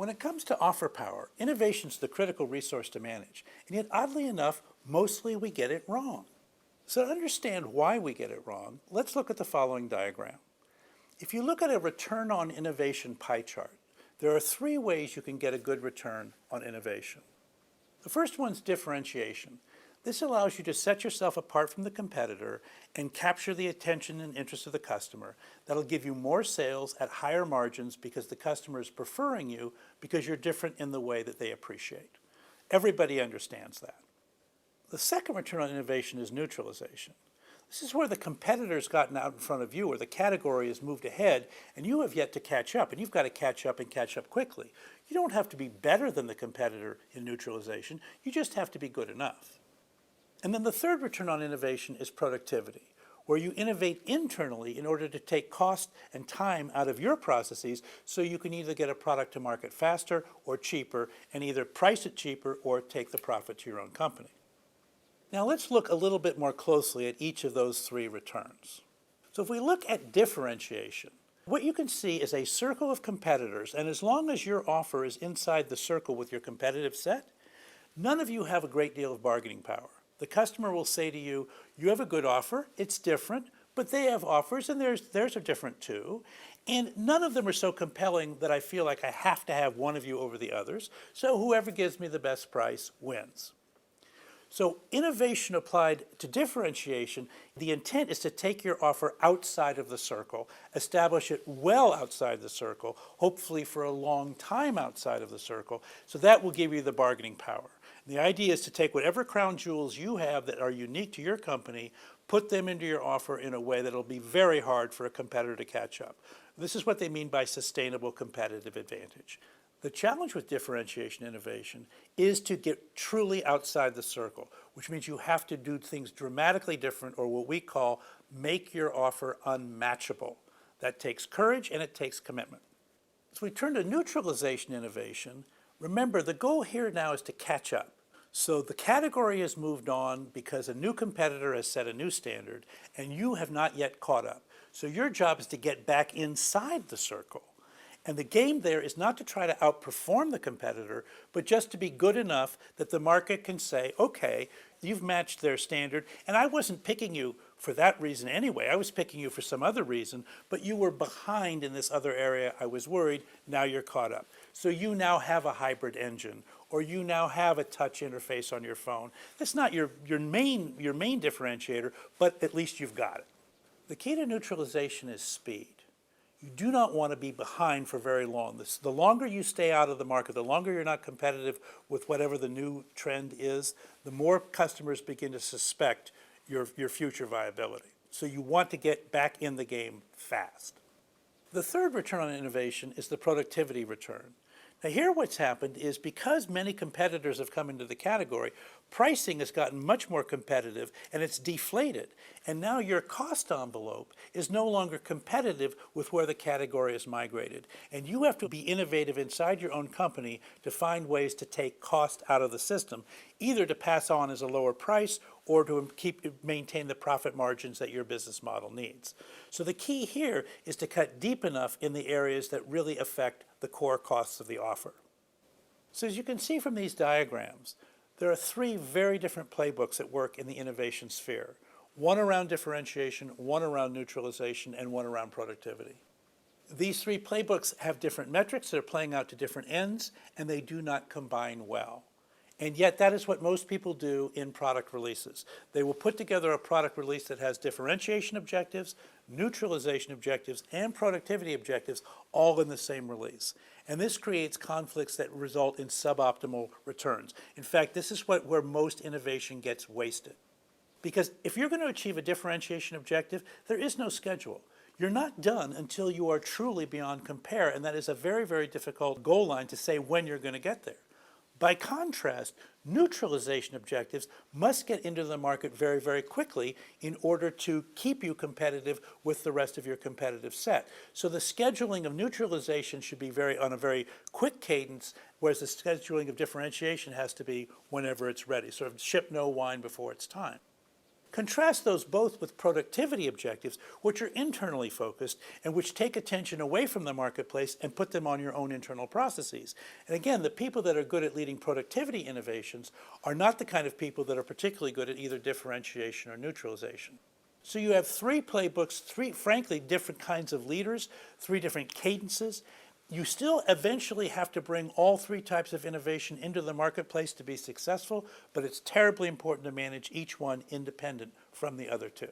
When it comes to offer power, innovation is the critical resource to manage, and yet oddly enough, mostly we get it wrong. So to understand why we get it wrong, let's look at the following diagram. If you look at a return on innovation pie chart, there are three ways you can get a good return on innovation. The first one's differentiation. This allows you to set yourself apart from the competitor and capture the attention and interest of the customer. That'll give you more sales at higher margins because the customer is preferring you because you're different in the way that they appreciate. Everybody understands that. The second return on innovation is neutralization. This is where the competitor's gotten out in front of you or the category has moved ahead and you have yet to catch up, and you've got to catch up and catch up quickly. You don't have to be better than the competitor in neutralization, you just have to be good enough. And then the third return on innovation is productivity, where you innovate internally in order to take cost and time out of your processes so you can either get a product to market faster or cheaper and either price it cheaper or take the profit to your own company. Now let's look a little bit more closely at each of those three returns. So if we look at differentiation, what you can see is a circle of competitors, and as long as your offer is inside the circle with your competitive set, none of you have a great deal of bargaining power. The customer will say to you, you have a good offer, it's different, but they have offers and theirs are different too. And none of them are so compelling that I feel like I have to have one of you over the others. So whoever gives me the best price wins. So innovation applied to differentiation, the intent is to take your offer outside of the circle, establish it well outside the circle, hopefully for a long time outside of the circle, so that will give you the bargaining power. The idea is to take whatever crown jewels you have that are unique to your company, put them into your offer in a way that will be very hard for a competitor to catch up. This is what they mean by sustainable competitive advantage. The challenge with differentiation innovation is to get truly outside the circle, which means you have to do things dramatically different, or what we call make your offer unmatchable. That takes courage and it takes commitment. As we turn to neutralization innovation, remember, the goal here now is to catch up. So the category has moved on because a new competitor has set a new standard and you have not yet caught up. So your job is to get back inside the circle. And the game there is not to try to outperform the competitor, but just to be good enough that the market can say, okay, you've matched their standard, and I wasn't picking you for that reason anyway. I was picking you for some other reason, but you were behind in this other area. I was worried. Now you're caught up. So you now have a hybrid engine, or you now have a touch interface on your phone. That's not your main differentiator, but at least you've got it. The key to neutralization is speed. You do not want to be behind for very long. The longer you stay out of the market, the longer you're not competitive with whatever the new trend is, the more customers begin to suspect your future viability. So you want to get back in the game fast. The third return on innovation is the productivity return. Now here what's happened is because many competitors have come into the category, pricing has gotten much more competitive and it's deflated. And now your cost envelope is no longer competitive with where the category is migrated. And you have to be innovative inside your own company to find ways to take cost out of the system, either to pass on as a lower price or to maintain the profit margins that your business model needs. So the key here is to cut deep enough in the areas that really affect the core costs of the offer. So as you can see from these diagrams, there are three very different playbooks at work in the innovation sphere. One around differentiation, one around neutralization, and one around productivity. These three playbooks have different metrics that are playing out to different ends, and they do not combine well. And yet that is what most people do in product releases. They will put together a product release that has differentiation objectives, neutralization objectives, and productivity objectives all in the same release. And this creates conflicts that result in suboptimal returns. In fact, this is where most innovation gets wasted. Because if you're going to achieve a differentiation objective, there is no schedule. You're not done until you are truly beyond compare, and that is a very, very difficult goal line to say when you're going to get there. By contrast, neutralization objectives must get into the market very, very quickly in order to keep you competitive with the rest of your competitive set. So the scheduling of neutralization should be on a very quick cadence, whereas the scheduling of differentiation has to be whenever it's ready. Sort of ship no wine before it's time. Contrast those both with productivity objectives, which are internally focused and which take attention away from the marketplace and put them on your own internal processes. And again, the people that are good at leading productivity innovations are not the kind of people that are particularly good at either differentiation or neutralization. So you have three playbooks, three frankly different kinds of leaders, three different cadences. You still eventually have to bring all three types of innovation into the marketplace to be successful, but it's terribly important to manage each one independent from the other two.